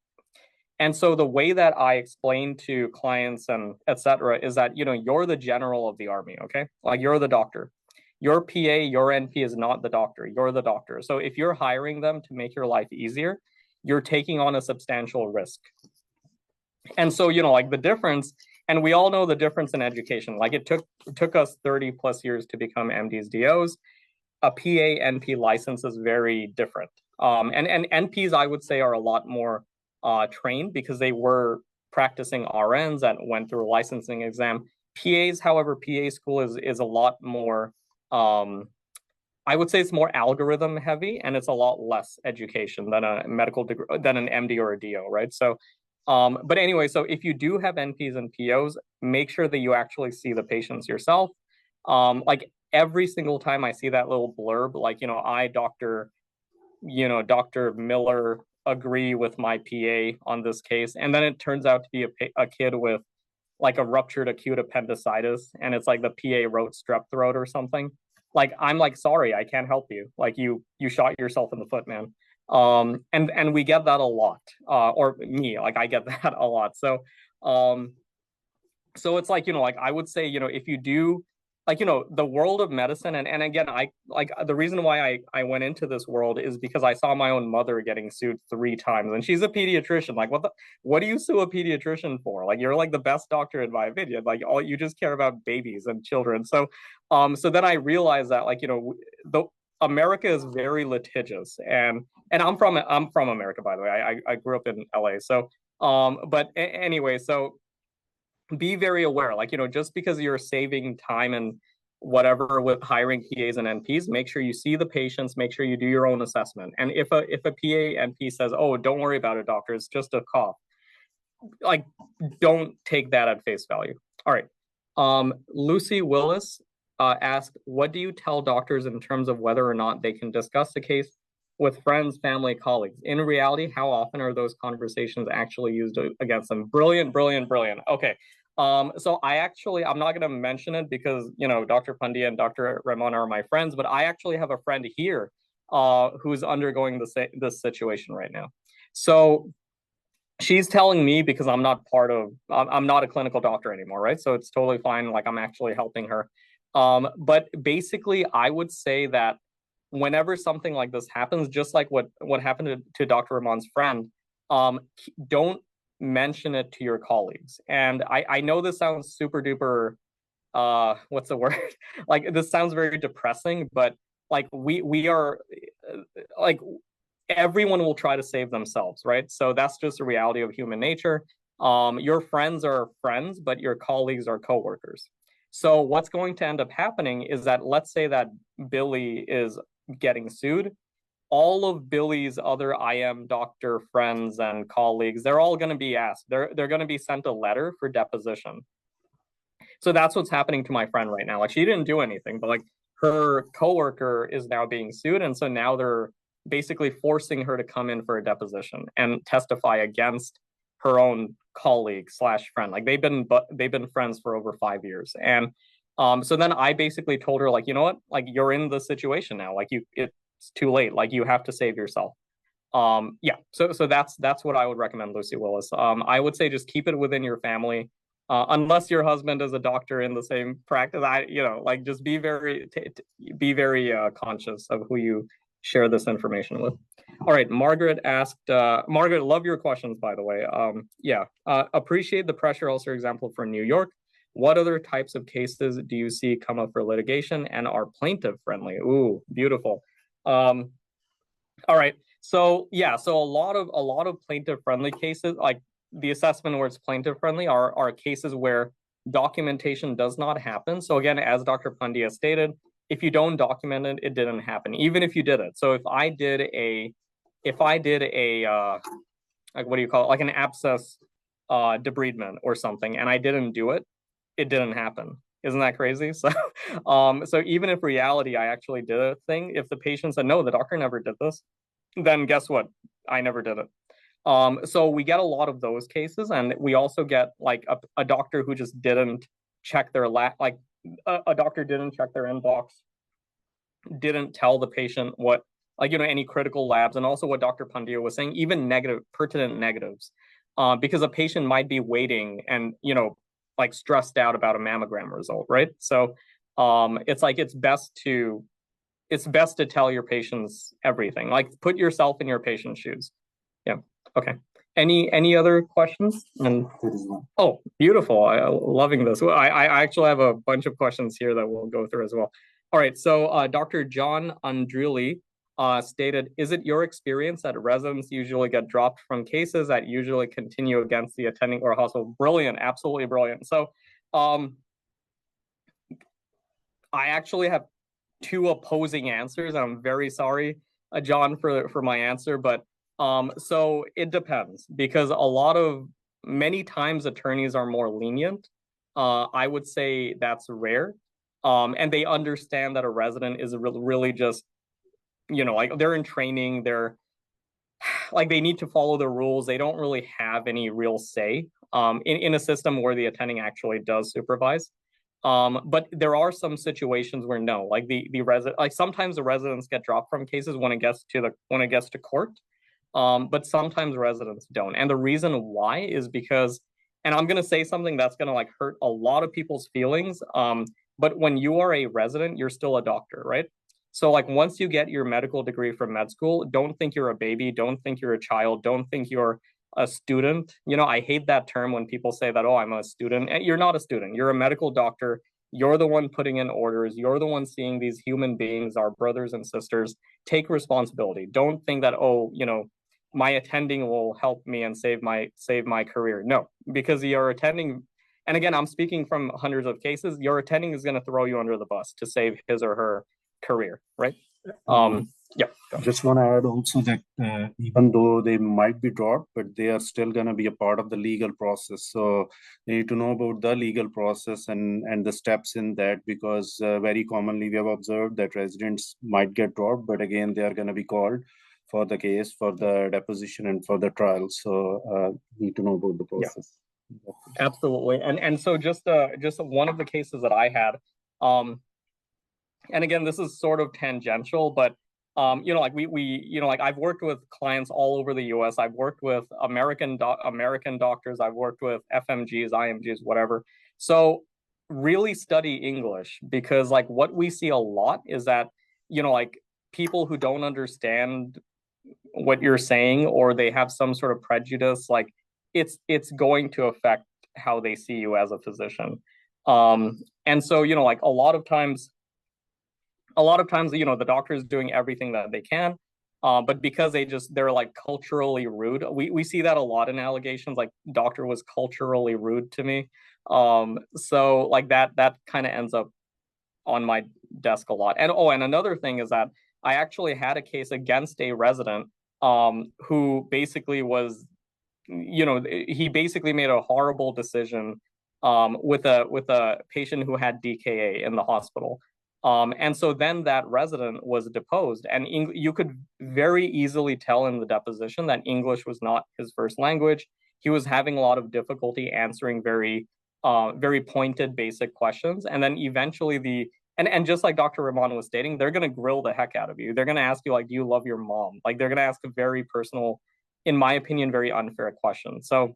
And so the way that I explain to clients and et cetera is that, you're the general of the army, okay? Like you're the doctor. Your PA, your NP is not the doctor. You're the doctor. So if you're hiring them to make your life easier, you're taking on a substantial risk. And so, like the difference, and we all know the difference in education. Like it took us 30 plus years to become MDs, DOs. A PA NP license is very different. And NPs, I would say, are a lot more trained because they were practicing RNs that went through a licensing exam. PAs, however, PA school is a lot more, I would say it's more algorithm heavy and it's a lot less education than a medical degree, than an MD or a DO, right? So, but anyway, so if you do have NPs and POs, make sure that you actually see the patients yourself. Like every single time I see that little blurb, like, Dr. Miller agree with my PA on this case. And then it turns out to be a kid with like a ruptured acute appendicitis. And it's like the PA wrote strep throat or something. Like, I'm like, sorry, I can't help you. Like you shot yourself in the foot, man. And we get that a lot, or me, like I get that a lot. So it's like, like I would say, if you do like, the world of medicine, and again, I like the reason why I went into this world is because I saw my own mother getting sued 3 times, and she's a pediatrician. Like, what do you sue a pediatrician for? Like, you're like the best doctor in my opinion. Like, all you just care about babies and children. So then I realized that, like, the America is very litigious, and I'm from America, by the way. I grew up in LA. So, but anyway, so be very aware, like, just because you're saving time and whatever with hiring PAs and NPs, make sure you see the patients, make sure you do your own assessment. And if a PA NP says, oh, don't worry about it, doctor, it's just a cough, like, don't take that at face value. All right. Lucy Willis asked, what do you tell doctors in terms of whether or not they can discuss the case with friends, family, colleagues? In reality, how often are those conversations actually used against them? Brilliant, brilliant, brilliant. Okay. So I'm not going to mention it because, Dr. Pandya and Dr. Ramon are my friends, but I actually have a friend here who's undergoing this situation right now. So she's telling me, because I'm not a clinical doctor anymore, right? So it's totally fine. Like, I'm actually helping her. But basically, I would say that whenever something like this happens, just like what happened to Dr. Ramon's friend, don't mention it to your colleagues. And I know this sounds super duper, what's the word? Like, this sounds very depressing, but like we are like, everyone will try to save themselves, right? So that's just the reality of human nature. Your friends are friends, but your colleagues are coworkers. So what's going to end up happening is that, let's say that Billy is getting sued, all of Billy's other IM doctor friends and colleagues, they're all going to be asked. They're going to be sent a letter for deposition. So that's what's happening to my friend right now. Like, she didn't do anything, but like her coworker is now being sued, and so now they're basically forcing her to come in for a deposition and testify against her own colleague slash friend. Like, they've been friends for over 5 years, and so then I basically told her, like, you know what, like, you're in the situation now. Like, it's too late. Like, you have to save yourself. Yeah. So that's what I would recommend, Lucy Willis. I would say just keep it within your family. Unless your husband is a doctor in the same practice, like, just be very conscious of who you share this information with. All right, Margaret asked, Margaret, love your questions, by the way. Yeah, appreciate the pressure ulcer example for New York. What other types of cases do you see come up for litigation and are plaintiff friendly? Ooh, beautiful. All right, so yeah, so a lot of plaintiff friendly cases, like the assessment where it's plaintiff friendly, are cases where documentation does not happen. So again, as Dr. Pandya stated, if you don't document it, it didn't happen, even if you did it. So if I did a like, what do you call it? Like an abscess debridement or something, and I didn't do it, it didn't happen. Isn't that crazy? So, so even if reality I actually did a thing, if the patient said no, the doctor never did this, then guess what? I never did it. So we get a lot of those cases, and we also get like a doctor who just didn't check their like a doctor didn't check their inbox, didn't tell the patient what, like, any critical labs, and also what Dr. Pandya was saying, even negative, pertinent negatives, because a patient might be waiting and, like stressed out about a mammogram result, right? So it's like it's best to tell your patients everything. Like, put yourself in your patient's shoes. Yeah. Okay. Any other questions? And oh, beautiful. Loving this. I actually have a bunch of questions here that we'll go through as well. All right. So Dr. John Andruli stated, is it your experience that residents usually get dropped from cases that usually continue against the attending or hospital? Brilliant. Absolutely brilliant. So I actually have two opposing answers. I'm very sorry, John, for my answer, but so it depends, because many times attorneys are more lenient. I would say that's rare, and they understand that a resident is really just, like, they're in training, they're like, they need to follow the rules. They don't really have any real say in a system where the attending actually does supervise. But there are some situations where no, like the resident, like sometimes the residents get dropped from cases when it gets to court. But sometimes residents don't. And the reason why is because, and I'm gonna say something that's gonna like hurt a lot of people's feelings. But when you are a resident, you're still a doctor, right? So like once you get your medical degree from med school, don't think you're a baby, don't think you're a child, don't think you're a student. I hate that term when people say that, oh, I'm a student. You're not a student. You're a medical doctor. You're the one putting in orders. You're the one seeing these human beings, our brothers and sisters. Take responsibility. Don't think that, oh, my attending will help me and save my career. No, because you're attending, and again, I'm speaking from hundreds of cases, your attending is going to throw you under the bus to save his or her career, right? Yeah. Just want to add also that even though they might be dropped, but they are still going to be a part of the legal process. So they need to know about the legal process and the steps in that, because very commonly we have observed that residents might get dropped, but again, they are going to be called for the case, for the deposition, and for the trial. So need to know about the process. Yeah. Absolutely. And so just one of the cases that I had, and again, this is sort of tangential, but like like I've worked with clients all over the US. I've worked with American doctors, I've worked with FMGs, IMGs, whatever. So really study English, because like what we see a lot is that, like people who don't understand what you're saying, or they have some sort of prejudice, like it's going to affect how they see you as a physician. And so, like a lot of times, the doctor is doing everything that they can, but because they're like culturally rude. We see that a lot in allegations, like doctor was culturally rude to me. So like that kind of ends up on my desk a lot. And another thing is that I actually had a case against a resident who basically was, he basically made a horrible decision with a patient who had DKA in the hospital. And so then that resident was deposed, and you could very easily tell in the deposition that English was not his first language. He was having a lot of difficulty answering very pointed, basic questions. And then eventually and just like Dr. Rahman was stating, they're going to grill the heck out of you. They're going to ask you, like, do you love your mom? Like, they're going to ask a very personal, in my opinion, very unfair question. So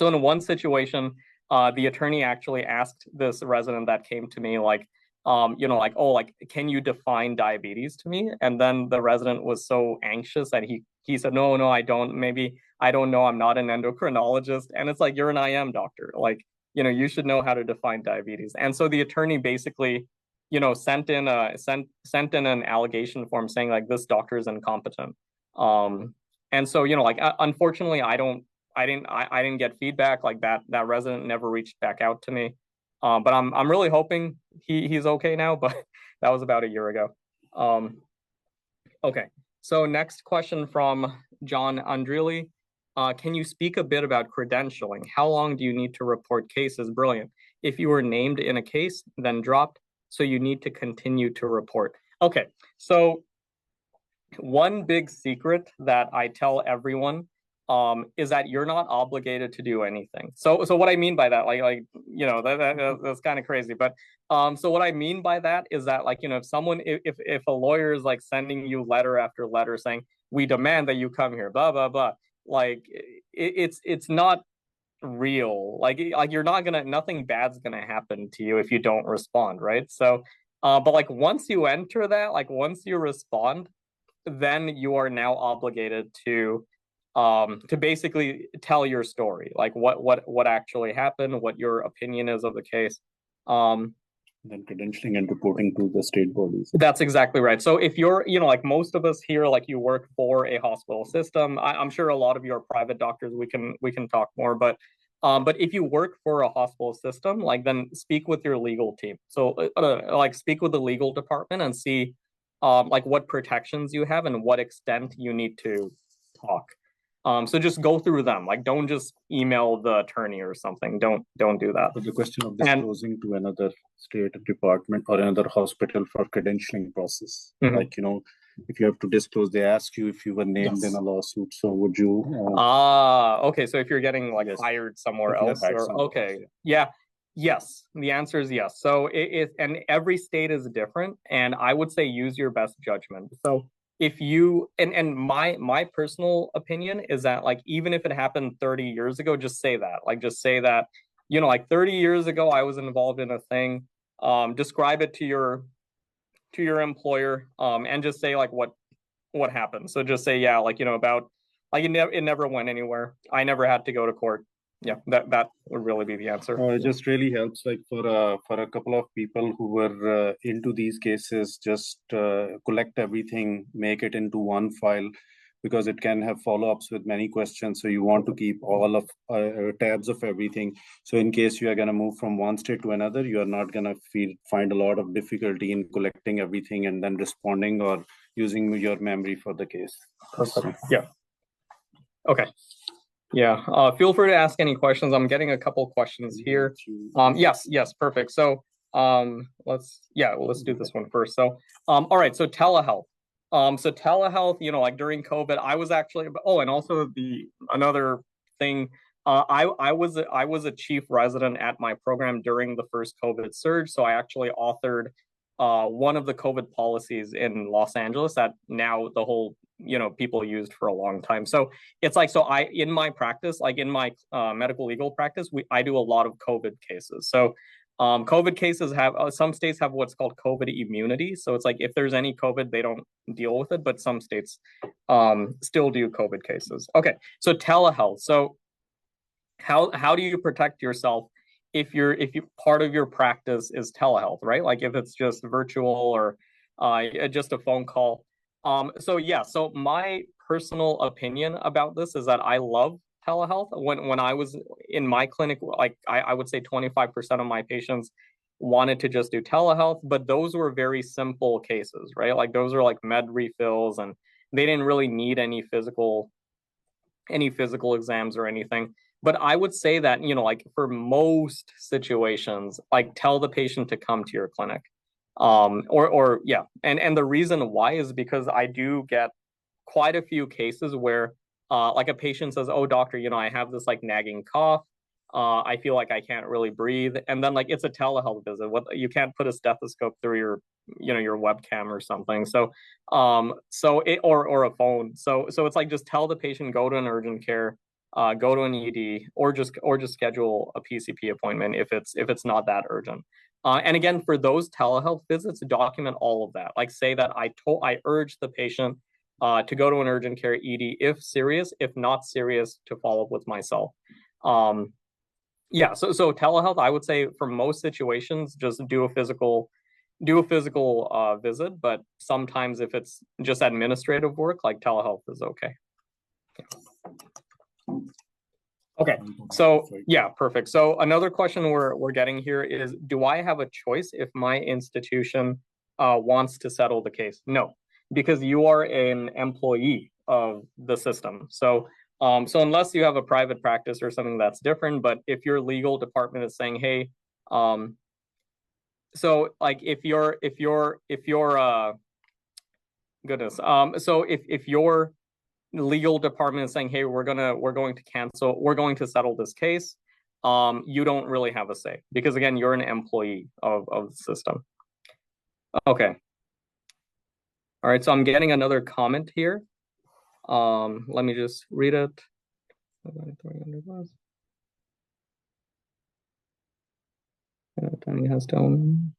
in one situation, the attorney actually asked this resident that came to me, like, like, oh, like, can you define diabetes to me? And then the resident was so anxious that he said, no, I don't. Maybe I don't know. I'm not an endocrinologist. And it's like, you're an IM doctor. Like, you should know how to define diabetes. And so the attorney basically, sent in an allegation form saying like this doctor is incompetent. And so, like, unfortunately, I didn't get feedback like that. That resident never reached back out to me. But I'm really hoping he's okay now, but that was about a year ago. Okay, so next question from John Andrili. Can you speak a bit about credentialing? How long do you need to report cases? Brilliant. If you were named in a case, then dropped, so you need to continue to report. Okay, so one big secret that I tell everyone is that you're not obligated to do anything. So what I mean by that, that's kind of crazy, but so what I mean by that is that, like, if a lawyer is like sending you letter after letter saying we demand that you come here, blah blah blah, like it's not real. Like you're not gonna, nothing bad's gonna happen to you if you don't respond, right? So but like once you enter that, like once you respond, then you are now obligated to basically tell your story, like what actually happened, what your opinion is of the case. Then credentialing and reporting to the state bodies. That's exactly right. So if you're, like most of us here, like you work for a hospital system, I'm sure a lot of you are private doctors. We can talk more, but if you work for a hospital system, like then speak with your legal team. So like speak with the legal department and see like what protections you have and what extent you need to talk. So just go through them. Like don't just email the attorney or something. Don't do that. But the question of disclosing to another state department or another hospital for credentialing process, like if you have to disclose, they ask you if you were named in a lawsuit. So would you? Okay. So if you're getting like hired somewhere else, yeah. Yes, the answer is yes. So and every state is different, and I would say use your best judgment. So if you and my personal opinion is that, like, even if it happened 30 years ago, just say that. Like just say that, like 30 years ago I was involved in a thing. Describe it to your employer, and just say like what happened. So just say, yeah, like about like it never went anywhere. I never had to go to court. Yeah, that would really be the answer. It just really helps, like for a couple of people who were into these cases, just collect everything, make it into one file, because it can have follow-ups with many questions. So you want to keep all of tabs of everything. So in case you are going to move from one state to another, you are not going to find a lot of difficulty in collecting everything and then responding or using your memory for the case. Perfect. Yeah. Okay. Yeah. Feel free to ask any questions. I'm getting a couple questions here. Yes, perfect. So let's do this one first. So all right, so telehealth. So telehealth, like during COVID, I was actually, and also another thing, I was a chief resident at my program during the first COVID surge. So I actually authored one of the COVID policies in Los Angeles that now the whole people used for a long time. So it's like, so in my practice, like in my medical legal practice, I do a lot of COVID cases. So COVID cases have some states have what's called COVID immunity. So it's like if there's any COVID, they don't deal with it, but some states still do COVID cases. Okay, so telehealth. So how do you protect yourself if you part of your practice is telehealth, right? Like if it's just virtual or just a phone call. So my personal opinion about this is that I love telehealth. When I was in my clinic, like I would say 25% of my patients wanted to just do telehealth, but those were very simple cases, right? Like those are like med refills, and they didn't really need any physical exams or anything. But I would say that, like for most situations, like tell the patient to come to your clinic. And the reason why is because I do get quite a few cases where like a patient says, oh doctor, I have this like nagging cough, I feel like I can't really breathe, and then like it's a telehealth visit, you can't put a stethoscope through your webcam or something, so or a phone, so it's like just tell the patient, go to an urgent care, go to an ED, or just schedule a PCP appointment if it's not that urgent. And again, for those telehealth visits, document all of that. Like say that I urge the patient to go to an urgent care ED if serious, if not serious, to follow up with myself. So telehealth, I would say for most situations, just do a physical visit. But sometimes if it's just administrative work, like telehealth is okay. Okay, so yeah, perfect. So another question we're getting here is, do I have a choice if my institution wants to settle the case? No, because you are an employee of the system. So So unless you have a private practice or something, that's different. But if your legal department is saying, hey, so like if you're goodness, so if your legal department is saying, hey, we're going to settle this case, you don't really have a say because again, you're an employee of the system. Okay. All right, so I'm getting another comment here. Let me just read it. Tony has done.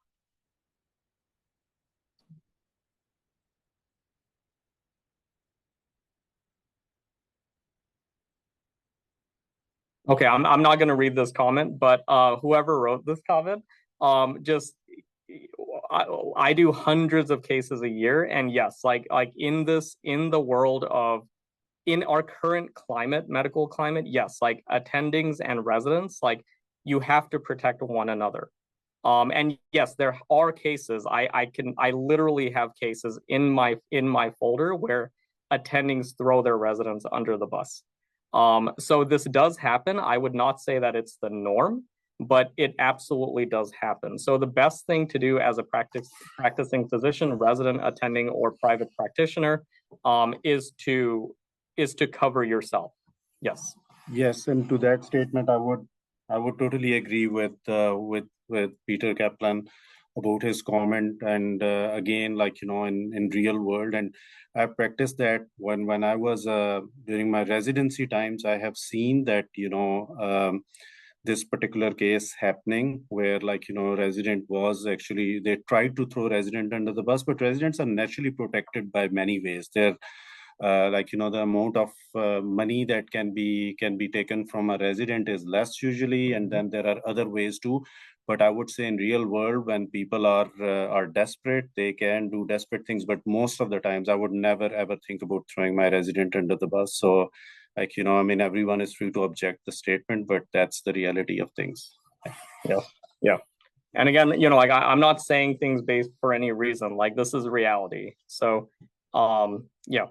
Okay, I'm not going to read this comment, but whoever wrote this comment, just I do hundreds of cases a year, and yes, like in the world of in our current climate, medical climate, yes, like attendings and residents, like you have to protect one another. And yes, there are cases. I literally have cases in my folder where attendings throw their residents under the bus. So this does happen. I would not say that it's the norm, but it absolutely does happen. So the best thing to do as a practicing physician, resident, attending, or private practitioner, is to cover yourself. Yes. Yes, and to that statement, I would totally agree with Peter Kaplan about his comment. And again, like in real world, and I practiced that when I was during my residency times. I have seen that this particular case happening where resident was actually, they tried to throw resident under the bus, but residents are naturally protected by many ways. They're the amount of money that can be taken from a resident is less usually, and then there are other ways too. But I would say in real world, when people are desperate, they can do desperate things. But most of the times, I would never ever think about throwing my resident under the bus. So, I mean, everyone is free to object the statement, but that's the reality of things. Yeah, yeah. And again, like I'm not saying things based for any reason. Like this is reality. So, yeah.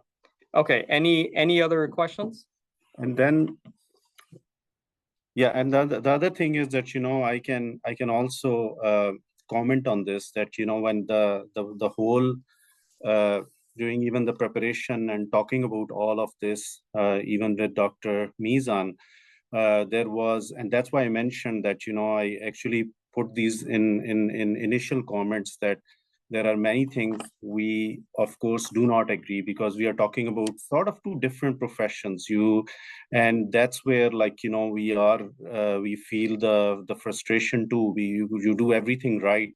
Okay, any other questions? And then, yeah, and the other thing is that I can also comment on this, that when the whole during even the preparation and talking about all of this, even with Dr. Mizan, there was, and that's why I mentioned that I actually put these in initial comments, that there are many things we of course do not agree, because we are talking about sort of two different professions. And that's where we feel the frustration too. You do everything right.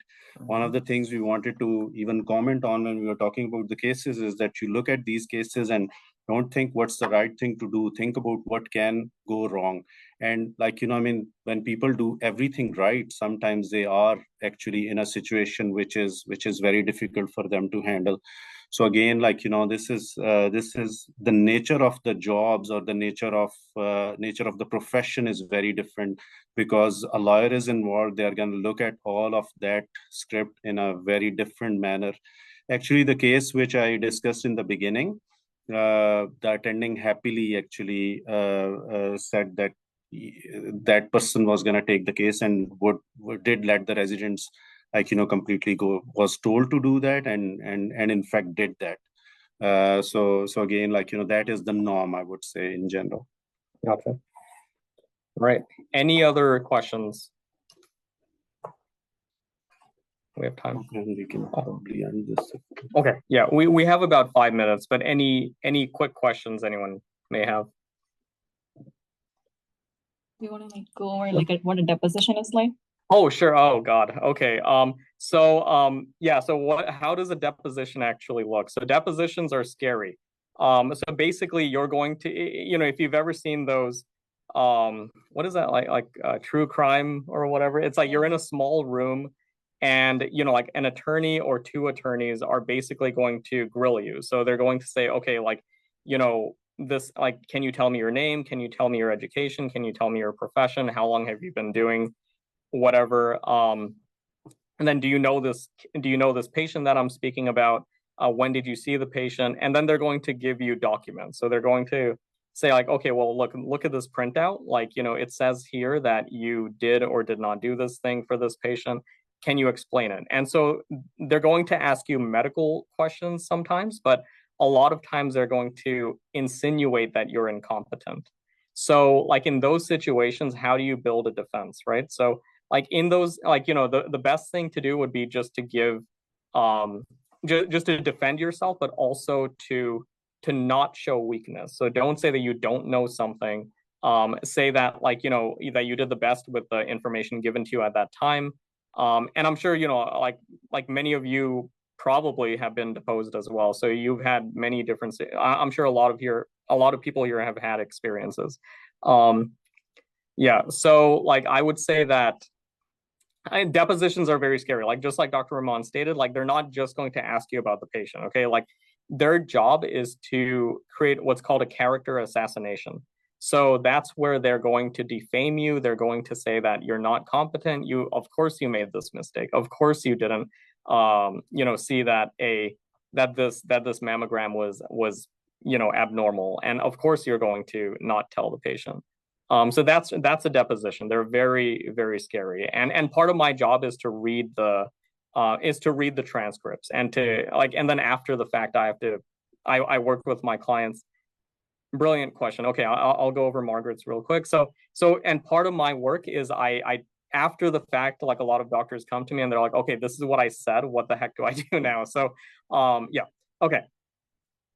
One of the things we wanted to even comment on when we were talking about the cases is that you look at these cases and don't think what's the right thing to do, think about what can go wrong. And I mean, when people do everything right, sometimes they are actually in a situation which is very difficult for them to handle. So again, this is the nature of the jobs, or the nature of the profession is very different, because a lawyer is involved. They are going to look at all of that script in a very different manner. Actually, the case which I discussed in the beginning, the attending happily actually said that that person was going to take the case, and did let the residents completely go, was told to do that, and in fact did that. So again, that is the norm, I would say, in general. Gotcha. Right. Any other questions? We have time. And we can probably end this. Okay. Yeah, we have about 5 minutes, but any quick questions anyone may have? You want to go over what a deposition is like? Oh, sure. Oh, God. Okay. So how does a deposition actually look? So depositions are scary. So basically you're going to, if you've ever seen those, what is that, like true crime or whatever? It's like you're in a small room, and like an attorney or two attorneys are basically going to grill you. So they're going to say, okay, this, like, can you tell me your name? Can you tell me your education? Can you tell me your profession? How long have you been doing whatever? And then do you know this patient that I'm speaking about? When did you see the patient? And then they're going to give you documents. So they're going to say like, okay, well, look at this printout. Like, it says here that you did or did not do this thing for this patient. Can you explain it? And so they're going to ask you medical questions sometimes, but a lot of times they're going to insinuate that you're incompetent. So like in those situations, how do you build a defense, right? So like in those, like, the best thing to do would be just to give, just to defend yourself, but also to not show weakness. So don't say that you don't know something. Say that like, that you did the best with the information given to you at that time. And I'm sure, like many of you probably have been deposed as well. So you've had many different, I'm sure a lot of people here have had experiences. Yeah, so like I would say that depositions are very scary. Like just like Dr. Rahman stated, like they're not just going to ask you about the patient, okay? Like their job is to create what's called a character assassination. So that's where they're going to defame you. They're going to say that you're not competent. Of course you made this mistake. Of course you didn't, see that this mammogram was abnormal. And of course you're going to not tell the patient. So that's a deposition. They're very, very scary. And part of my job is to read the transcripts and then after the fact, I work with my clients. Brilliant question. Okay, I'll go over Margaret's real quick. So and part of my work is I after the fact, like a lot of doctors come to me and they're like, okay, this is what I said. What the heck do I do now? So yeah, okay.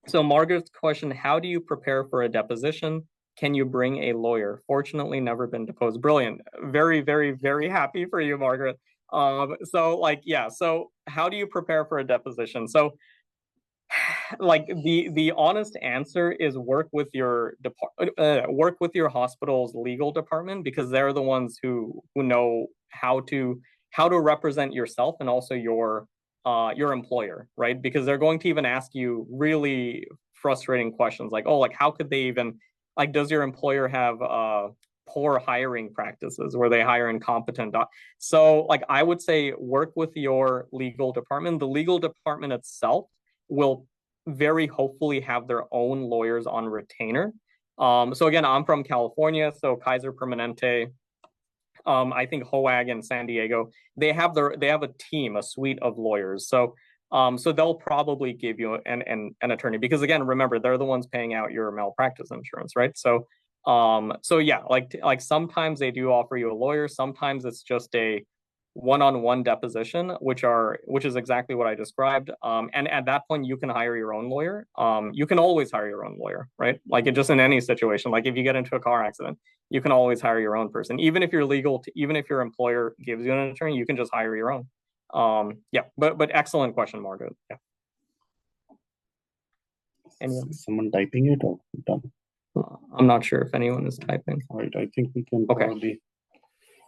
So Margaret's question, how do you prepare for a deposition? Can you bring a lawyer? Fortunately, never been deposed. Brilliant. Very, very, very happy for you, Margaret. So like, yeah, so how do you prepare for a deposition? So like the honest answer is work with your hospital's legal department, because they're the ones who know how to represent yourself and also your employer, right? Because they're going to even ask you really frustrating questions like, oh, like how could they even, like, does your employer have poor hiring practices where they hire incompetent so like I would say work with your legal department. The legal department itself will very hopefully have their own lawyers on retainer. So again, I'm from California, so Kaiser Permanente, I think HOAG in San Diego, they have a team, a suite of lawyers. So they'll probably give you an attorney, because again, remember, they're the ones paying out your malpractice insurance, right? So yeah, like sometimes they do offer you a lawyer, sometimes it's just a one-on-one deposition, which is exactly what I described. And at that point, you can hire your own lawyer. You can always hire your own lawyer, right? Like just in any situation, like if you get into a car accident, you can always hire your own person. Even if even if your employer gives you an attorney, you can just hire your own. Yeah, but excellent question, Margaret. Yeah. Someone typing it or done? I'm not sure if anyone is typing. All right, I think we can probably.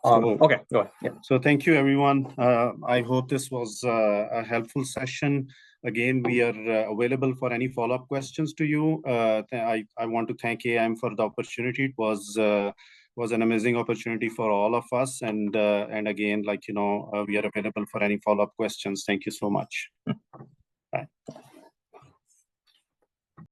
Okay, go ahead. Yeah. So thank you, everyone. I hope this was a helpful session. Again, we are available for any follow-up questions to you. I want to thank AAIM for the opportunity. It was an amazing opportunity for all of us. And again, we are available for any follow-up questions. Thank you so much.